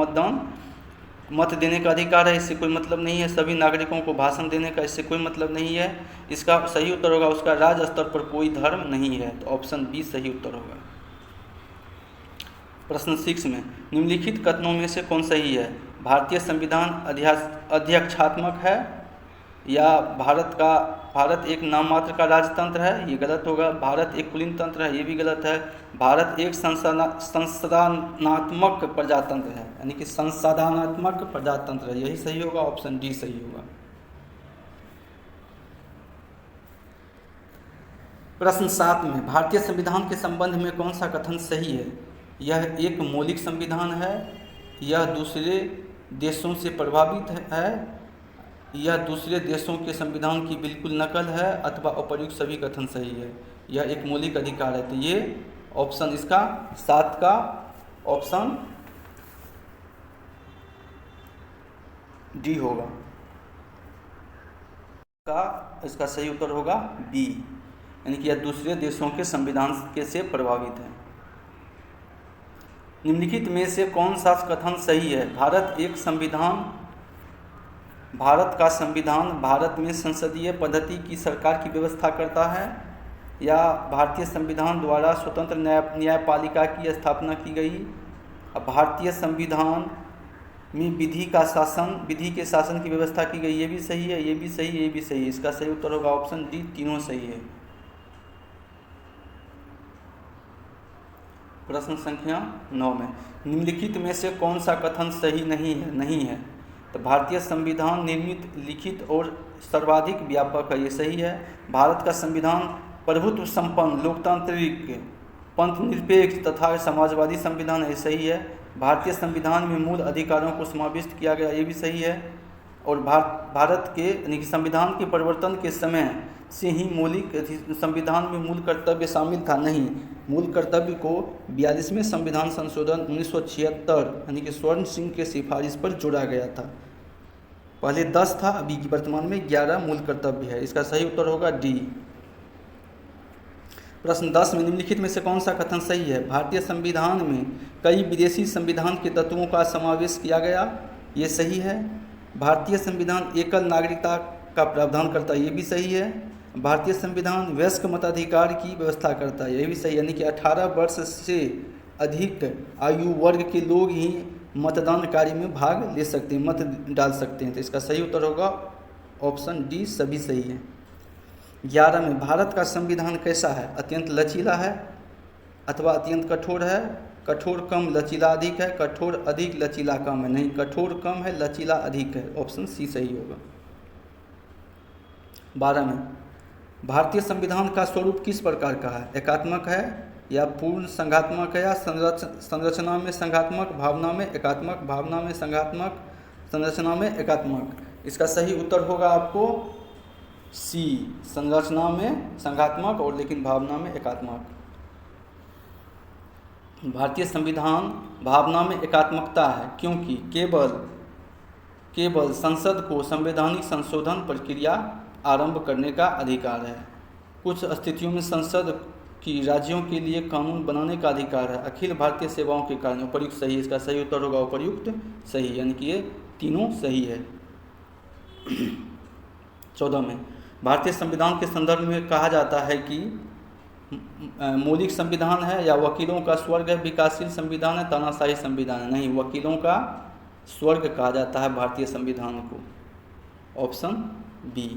मत देने का अधिकार है, इससे कोई मतलब नहीं है। सभी नागरिकों को भाषण देने का इससे कोई मतलब नहीं है। इसका सही उत्तर होगा उसका राज्य स्तर पर कोई धर्म नहीं है। तो ऑप्शन बी सही उत्तर होगा। प्रश्न 6 में, निम्नलिखित कथनों में से कौन सही है? भारतीय संविधान अध्यक्षात्मक है, या भारत एक नाम मात्र का राजतंत्र है, ये गलत होगा। भारत एक कुलीन तंत्र है, ये भी गलत है। भारत एक संसाधनात्मक प्रजातंत्र है, यानी कि संसाधनात्मक प्रजातंत्र है, यही सही होगा। ऑप्शन डी सही होगा। प्रश्न 7 में, भारतीय संविधान के संबंध में कौन सा कथन सही है? यह एक मौलिक संविधान है, यह दूसरे देशों से प्रभावित है, यह दूसरे देशों के संविधान की बिल्कुल नकल है, अथवा अप्रयुक्त सभी कथन सही है। यह एक मौलिक अधिकार है। तो ये ऑप्शन इसका 7 का ऑप्शन डी होगा। इसका सही उत्तर होगा बी, यानी कि यह दूसरे देशों के संविधान के से प्रभावित है। निम्नलिखित में से कौन सा कथन सही है? भारत का संविधान भारत में संसदीय पद्धति की सरकार की व्यवस्था करता है, या भारतीय संविधान द्वारा स्वतंत्र न्यायपालिका की स्थापना की गई। अब भारतीय संविधान में विधि के शासन की व्यवस्था की गई। ये भी सही है, ये भी सही है, ये भी सही है। इसका सही उत्तर होगा ऑप्शन डी, तीनों सही है। प्रश्न संख्या 9 में, निम्नलिखित में से कौन सा कथन सही नहीं है? तो भारतीय संविधान निर्मित, लिखित और सर्वाधिक व्यापक है, ये सही है। भारत का संविधान प्रभुत्व संपन्न, लोकतांत्रिक, पंथनिरपेक्ष तथा समाजवादी संविधान है, ये सही है। भारतीय संविधान में मूल अधिकारों को समाविष्ट किया गया, ये भी सही है। और भारत के यानी कि संविधान के परिवर्तन के समय से ही मौलिक संविधान में मूल कर्तव्य शामिल था। नहीं, मूल कर्तव्य को 42वें संविधान संशोधन 1976 यानी कि स्वर्ण सिंह के सिफारिश पर जोड़ा गया था। पहले 10 था, अभी वर्तमान में 11 मूल कर्तव्य है। इसका सही उत्तर होगा डी। प्रश्न 10 में, निम्नलिखित में से कौन सा कथन सही है? भारतीय संविधान में कई विदेशी संविधान के तत्वों का समावेश किया गया, ये सही है। भारतीय संविधान एकल नागरिकता का प्रावधान करता है, ये भी सही है। भारतीय संविधान वयस्क मताधिकार की व्यवस्था करता है, ये भी सही, यानी कि 18 वर्ष से अधिक आयु वर्ग के लोग ही मतदान कार्य में भाग ले सकते हैं, मत डाल सकते हैं। तो इसका सही उत्तर होगा ऑप्शन डी, सभी सही है। 11 में, भारत का संविधान कैसा है? अत्यंत लचीला है अथवा अत्यंत कठोर है? कठोर कम, लचीला अधिक है? कठोर अधिक, लचीला कम है? नहीं, कठोर कम है, लचीला अधिक है। ऑप्शन सी सही होगा। 12 में, भारतीय संविधान का स्वरूप किस प्रकार का है? एकात्मक है या पूर्ण संघात्मक है या संरचना में संघात्मक, भावना में एकात्मक, भावना में संघात्मक, संरचना में एकात्मक? इसका सही उत्तर होगा आपको सी, संरचना में संघात्मक और लेकिन भावना में एकात्मक। भारतीय संविधान भावना में एकात्मकता है क्योंकि केवल संसद को संवैधानिक संशोधन प्रक्रिया आरंभ करने का अधिकार है। कुछ स्थितियों में संसद की राज्यों के लिए कानून बनाने का अधिकार है। अखिल भारतीय सेवाओं के कारण उपर्युक्त सही, इसका सही उत्तर होगा उपर्युक्त सही, यानी कि ये तीनों सही है। 14 में भारतीय संविधान के संदर्भ में कहा जाता है कि मौलिक संविधान है या वकीलों का स्वर्ग है, विकासशील संविधान है, तानाशाही संविधान है? नहीं, वकीलों का स्वर्ग कहा जाता है भारतीय संविधान को, ऑप्शन बी।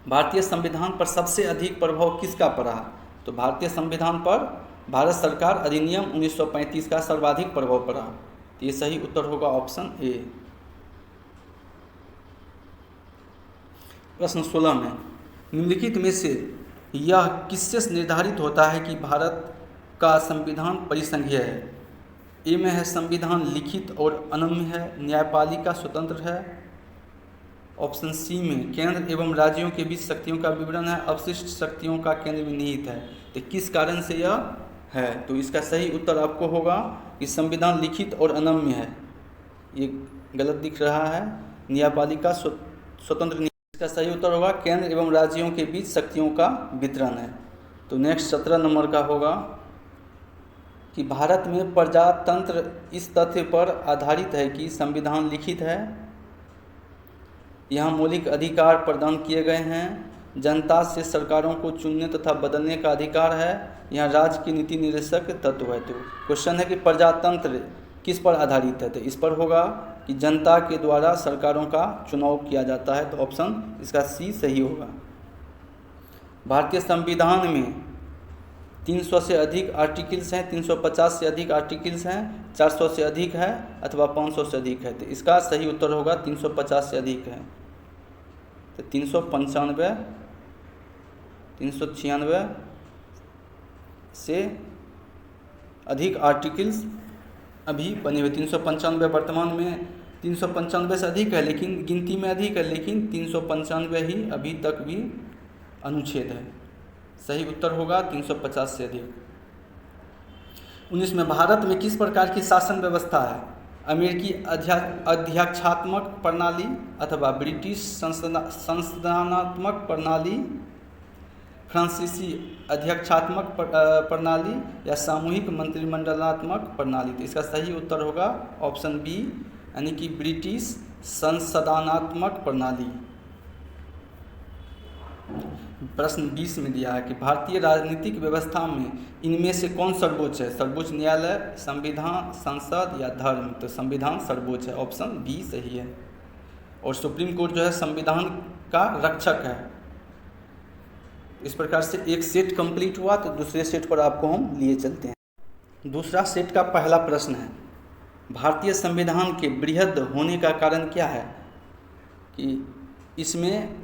भारतीय संविधान पर सबसे अधिक प्रभाव किसका पड़ा? तो भारतीय संविधान पर भारत सरकार अधिनियम 1935 का सर्वाधिक प्रभाव पड़ा। तो ये सही उत्तर होगा ऑप्शन ए। प्रश्न 16 में निम्नलिखित में से यह किससे निर्धारित होता है कि भारत का संविधान परिसंघीय है? ए में है संविधान लिखित और अनम्य है, न्यायपालिका स्वतंत्र है। ऑप्शन सी में केंद्र एवं राज्यों के बीच शक्तियों का विवरण है, अवशिष्ट शक्तियों का केंद्र में निहित है। तो किस कारण से यह है? तो इसका सही उत्तर आपको होगा कि संविधान लिखित और अनम्य है। ये गलत दिख रहा है, न्यायपालिका स्वतंत्र। इसका सही उत्तर होगा केंद्र एवं राज्यों के बीच शक्तियों का वितरण है। तो नेक्स्ट 17 नंबर का होगा कि भारत में प्रजातंत्र इस तथ्य पर आधारित है कि संविधान लिखित है, यहाँ मौलिक अधिकार प्रदान किए गए हैं, जनता से सरकारों को चुनने तथा बदलने का अधिकार है, यहाँ राज्य की नीति निर्देशक तत्व है। तो क्वेश्चन है कि प्रजातंत्र किस पर आधारित है? तो इस पर होगा कि जनता के द्वारा सरकारों का चुनाव किया जाता है। तो ऑप्शन इसका सी सही होगा। भारतीय संविधान में 300 से अधिक आर्टिकल्स हैं, 350 से अधिक आर्टिकल्स हैं, 400 से अधिक है अथवा 500 से अधिक है? तो इसका सही उत्तर होगा 350 से अधिक है। तो 395, 396 से अधिक आर्टिकल्स अभी बने हुए। 395 वर्तमान में 395 से अधिक है, लेकिन गिनती में अधिक है, लेकिन 395 ही अभी तक भी अनुच्छेद है। सही उत्तर होगा 350 से अधिक। 19 में भारत में किस प्रकार की शासन व्यवस्था है? अमेरिकी अध्यक्षात्मक प्रणाली अथवा ब्रिटिश संसदात्मक प्रणाली, फ्रांसीसी अध्यक्षात्मक प्रणाली या सामूहिक मंत्रिमंडलात्मक प्रणाली? तो इसका सही उत्तर होगा ऑप्शन बी, यानी कि ब्रिटिश संसदानात्मक प्रणाली। प्रश्न 20 में दिया है कि भारतीय राजनीतिक व्यवस्था में इनमें से कौन सर्वोच्च है? सर्वोच्च न्यायालय, संविधान, संसद या धर्म? तो संविधान सर्वोच्च है, ऑप्शन बी सही है। और सुप्रीम कोर्ट जो है संविधान का रक्षक है। इस प्रकार से एक सेट कंप्लीट हुआ, तो दूसरे सेट पर आपको हम लिए चलते हैं। दूसरा सेट का पहला प्रश्न है, भारतीय संविधान के बृहद होने का कारण क्या है? कि इसमें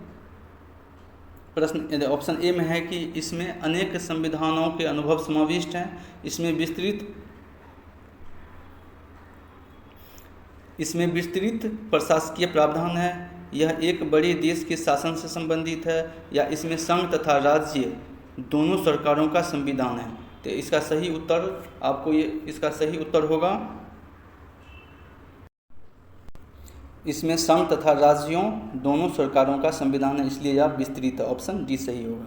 प्रश्न ऑप्शन ए में है कि इसमें अनेक संविधानों के अनुभव समाविष्ट हैं, इसमें विस्तृत प्रशासकीय प्रावधान है, यह एक बड़े देश के शासन से संबंधित है, या इसमें संघ तथा राज्य दोनों सरकारों का संविधान है? तो इसका सही उत्तर आपको इसका सही उत्तर होगा इसमें संघ तथा राज्यों दोनों सरकारों का संविधान है, इसलिए यह विस्तृत है। ऑप्शन डी सही होगा।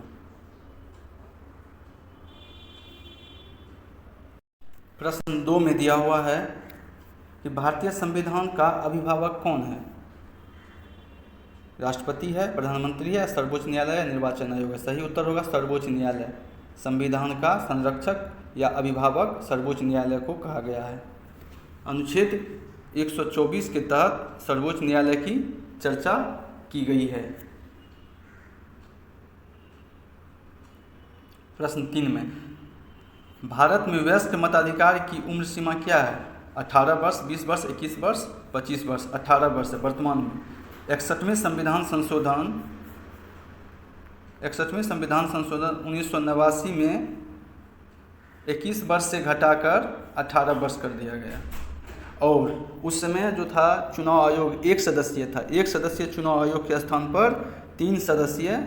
प्रश्न 2 में दिया हुआ है कि भारतीय संविधान का अभिभावक कौन है? राष्ट्रपति है, प्रधानमंत्री है, सर्वोच्च न्यायालय है, निर्वाचन आयोग है? सही उत्तर होगा सर्वोच्च न्यायालय। संविधान का संरक्षक या अभिभावक सर्वोच्च न्यायालय को कहा गया है। अनुच्छेद 124 के तहत सर्वोच्च न्यायालय की चर्चा की गई है। प्रश्न 3 में भारत में वयस्क मताधिकार की उम्र सीमा क्या है? 18 वर्ष, 20 वर्ष, 21 वर्ष, 25 वर्ष? 18 वर्ष है वर्तमान में। 61वें संविधान संशोधन 61वें संविधान संशोधन 1989 में 21 वर्ष से घटाकर 18 वर्ष कर दिया गया। और उस समय जो था चुनाव आयोग एक सदस्यीय था, एक सदस्यीय चुनाव आयोग के स्थान पर 3 सदस्यीय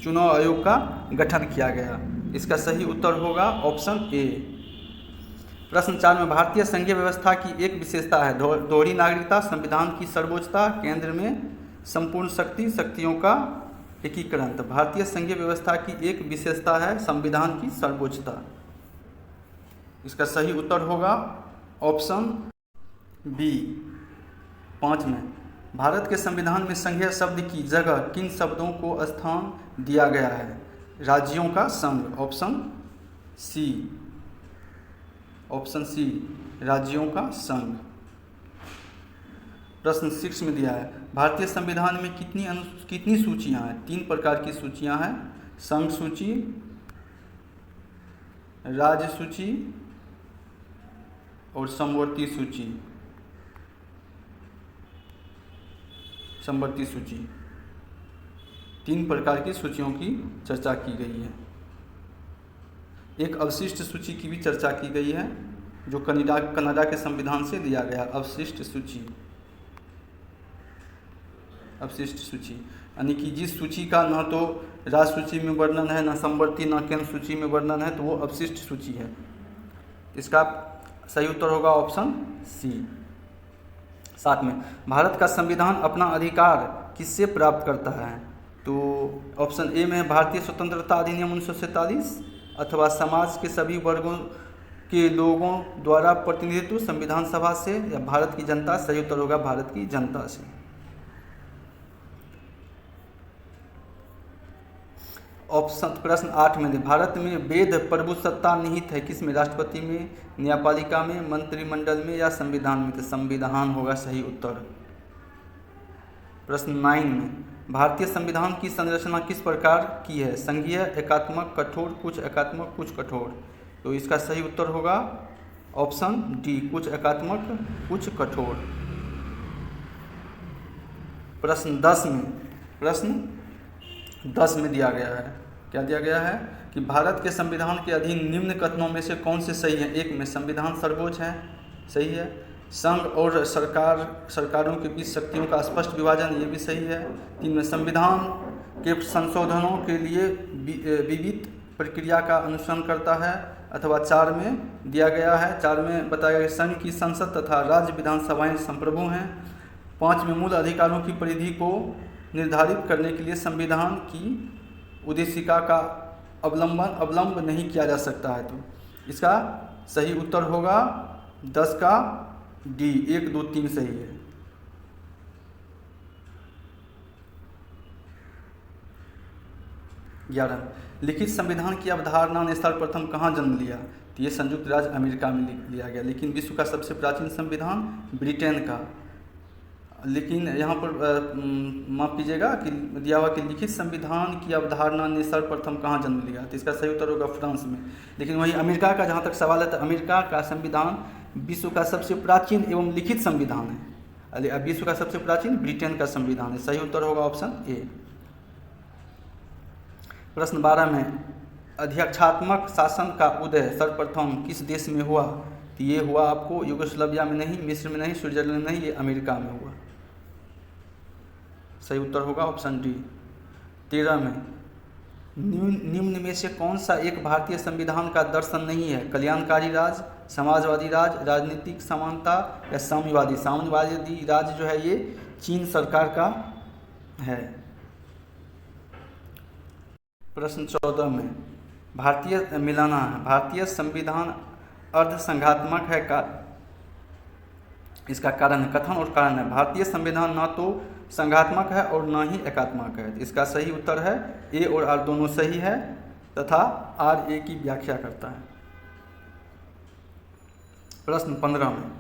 चुनाव आयोग का गठन किया गया। इसका सही उत्तर होगा ऑप्शन ए। प्रश्न 4 में भारतीय संघीय व्यवस्था की एक विशेषता है दोहरी नागरिकता, संविधान की सर्वोच्चता, केंद्र में संपूर्ण शक्तियों का एकीकरण। तो भारतीय संघीय व्यवस्था की एक विशेषता है संविधान की सर्वोच्चता। इसका सही उत्तर होगा ऑप्शन बी। 5 में भारत के संविधान में संघीय शब्द की जगह किन शब्दों को स्थान दिया गया है? राज्यों का संघ, ऑप्शन सी। ऑप्शन सी राज्यों का संघ। प्रश्न 6 में दिया है भारतीय संविधान में कितनी सूचियां हैं? 3 प्रकार की सूचियां हैं, संघ सूची, राज्य सूची और समवर्ती सूची। समवर्ती सूची 3 प्रकार की सूचियों की चर्चा की गई है। एक अवशिष्ट सूची की भी चर्चा की गई है जो कनाडा के संविधान से दिया गया। अवशिष्ट सूची, अवशिष्ट सूची यानी कि जिस सूची का न तो राज्य सूची में वर्णन है, न समवर्ती, न केंद्र सूची में वर्णन है, तो वो अवशिष्ट सूची है। इसका सही उत्तर होगा ऑप्शन सी। 7 में भारत का संविधान अपना अधिकार किससे प्राप्त करता है? तो ऑप्शन ए में भारतीय स्वतंत्रता अधिनियम 1947 अथवा समाज के सभी वर्गों के लोगों द्वारा प्रतिनिधित्व संविधान सभा से या भारत की जनता। सही उत्तर होगा भारत की जनता से। ऑप्शन प्रश्न 8 में भारत में वेद प्रभुसत्ता निहित है किसमें? राष्ट्रपति में, न्यायपालिका में, मंत्रिमंडल में या संविधान में? तो संविधान होगा सही उत्तर। प्रश्न 9 में भारतीय संविधान की संरचना किस प्रकार की है? संघीय, एकात्मक, कठोर, कुछ एकात्मक, कुछ कठोर। तो इसका सही उत्तर होगा ऑप्शन डी, कुछ एकात्मक, कुछ कठोर। प्रश्न 10 में दिया गया है, क्या दिया गया है कि भारत के संविधान के अधीन निम्न कथनों में से कौन से सही है? 1 में संविधान सर्वोच्च है, सही है। संघ और सरकारों के बीच शक्तियों का स्पष्ट विभाजन, ये भी सही है। 3 में संविधान के संशोधनों के लिए विविध प्रक्रिया का अनुसरण करता है, अथवा 4 में दिया गया है, 4 में बताया गया संघ की संसद तथा राज्य विधानसभाएं संप्रभु हैं। 5 में मूल अधिकारों की परिधि को निर्धारित करने के लिए संविधान की उद्देशिका का अवलंब नहीं किया जा सकता है। तो इसका सही उत्तर होगा 10 का डी, 1, 2, 3 सही है। लिखित संविधान की अवधारणा ने सर्वप्रथम कहाँ जन्म लिया? तो ये संयुक्त राज्य अमेरिका में लिया गया। लेकिन विश्व का सबसे प्राचीन संविधान ब्रिटेन का। लेकिन यहाँ पर माफ कीजिएगा कि दिया हुआ कि लिखित संविधान की अवधारणा ने सर्वप्रथम कहाँ जन्म लिया? तो इसका सही उत्तर होगा फ्रांस में। लेकिन वही अमेरिका का जहाँ तक सवाल है तो अमेरिका का संविधान विश्व का सबसे प्राचीन एवं लिखित संविधान है। विश्व का सबसे प्राचीन ब्रिटेन का संविधान है। सही उत्तर होगा ऑप्शन ए। प्रश्न 12 में अध्यक्षात्मक शासन का उदय सर्वप्रथम किस देश में हुआ? तो ये हुआ आपको यूगोस्लाविया में नहीं, मिस्र में नहीं, स्विट्जरलैंड में नहीं, ये अमेरिका में हुआ। सही उत्तर होगा ऑप्शन डी। 13 में निम्न में से कौन सा एक भारतीय संविधान का दर्शन नहीं है? कल्याणकारी राज, समाजवादी राज, राजनीतिक समानता या साम्यवादी? साम्यवादी राज जो है ये चीन सरकार का है। प्रश्न 14 में भारतीय संविधान अर्धसंघात्मक है का इसका कारण है, कथन और कारण है। भारतीय संविधान न तो संघात्मक है और न ही एकात्मक है। इसका सही उत्तर है ए और आर दोनों सही है तथा आर ए की व्याख्या करता है। प्रश्न 15 में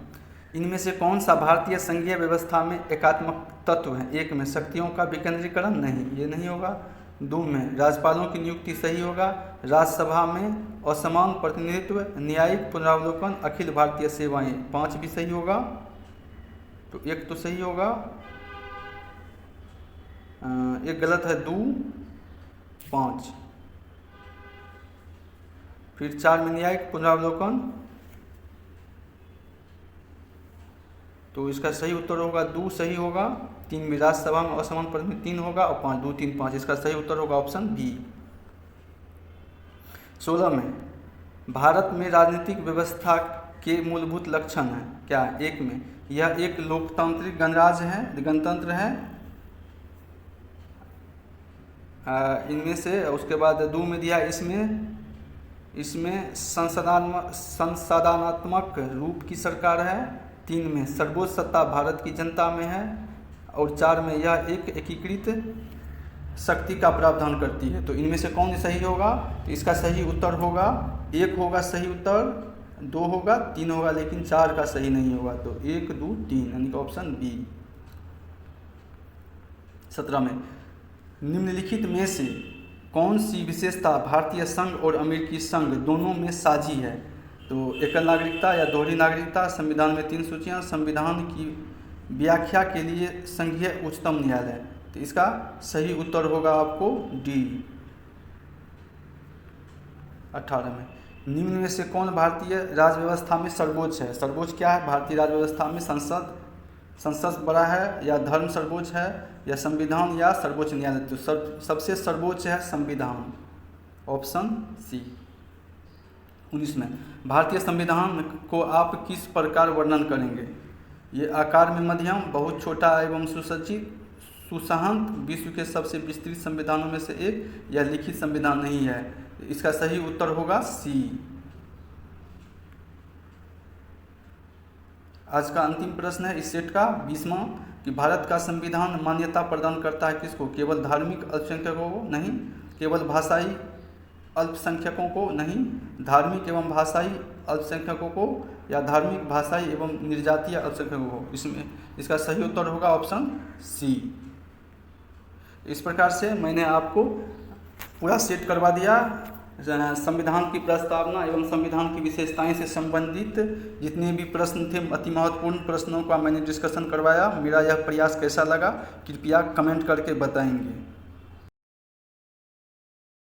इनमें से कौन सा भारतीय संघीय व्यवस्था में एकात्मक तत्व है? 1 में शक्तियों का विकेंद्रीकरण, नहीं, ये नहीं होगा। 2 में राज्यपालों की नियुक्ति, सही होगा। राज्यसभा में असमान प्रतिनिधित्व, न्यायिक पुनरावलोकन, अखिल भारतीय सेवाएं, 5 भी सही होगा। तो 1 तो सही होगा एक गलत है, 2 5। फिर 4 में न्यायिक पुनरावलोकन, तो इसका सही उत्तर होगा 2 सही होगा। 3 में राज्यसभा में असमान प्रतिनिधि 3 होगा, और 5 2 3 5, इसका सही उत्तर होगा ऑप्शन बी। 16 में भारत में राजनीतिक व्यवस्था के मूलभूत लक्षण हैं क्या? 1 में यह एक लोकतांत्रिक गणराज्य है, गणतंत्र है, इनमें से। उसके बाद 2 में दिया इसमें संसदात्मक रूप की सरकार है। 3 में सर्वोच्च सत्ता भारत की जनता में है, और 4 में यह एक एकीकृत शक्ति का प्रावधान करती है। तो इनमें से कौन सही होगा? तो इसका सही उत्तर होगा 1 होगा सही उत्तर, 2 होगा, 3 होगा, लेकिन 4 का सही नहीं होगा। तो 1 2 3 यानी कि ऑप्शन बी। 17 में निम्नलिखित में से कौन सी विशेषता भारतीय संघ और अमेरिकी संघ दोनों में साझी है? तो एकल नागरिकता या दोहरी नागरिकता, संविधान में 3 सूचियाँ, संविधान की व्याख्या के लिए संघीय उच्चतम न्यायालय। तो इसका सही उत्तर होगा आपको डी। 18 में निम्न में से कौन भारतीय राज्य व्यवस्था में सर्वोच्च है? सर्वोच्च क्या है भारतीय राज्य व्यवस्था में? संसद बड़ा है, या धर्म सर्वोच्च है, या संविधान, या सर्वोच्च न्यायालय? तो सबसे सर्वोच्च है संविधान, ऑप्शन सी। 19 में भारतीय संविधान को आप किस प्रकार वर्णन करेंगे? ये आकार में मध्यम, बहुत छोटा एवं सुसज्जित, सुसहंत, विश्व के सबसे विस्तृत संविधानों में से एक, या लिखित संविधान नहीं है? इसका सही उत्तर होगा सी। आज का अंतिम प्रश्न है इस सेट का 20वां, कि भारत का संविधान मान्यता प्रदान करता है किसको? केवल धार्मिक अल्पसंख्यकों को? नहीं। केवल भाषाई अल्पसंख्यकों को? नहीं। धार्मिक एवं भाषाई अल्पसंख्यकों को, या धार्मिक, भाषाई एवं निर्जातीय अल्पसंख्यकों को? इसमें इसका सही उत्तर होगा ऑप्शन सी। इस प्रकार से मैंने आपको पूरा सेट करवा दिया। संविधान की प्रस्तावना एवं संविधान की विशेषताएं से संबंधित जितने भी प्रश्न थे, अति महत्वपूर्ण प्रश्नों का मैंने डिस्कशन करवाया। मेरा यह प्रयास कैसा लगा कृपया कमेंट करके बताएंगे।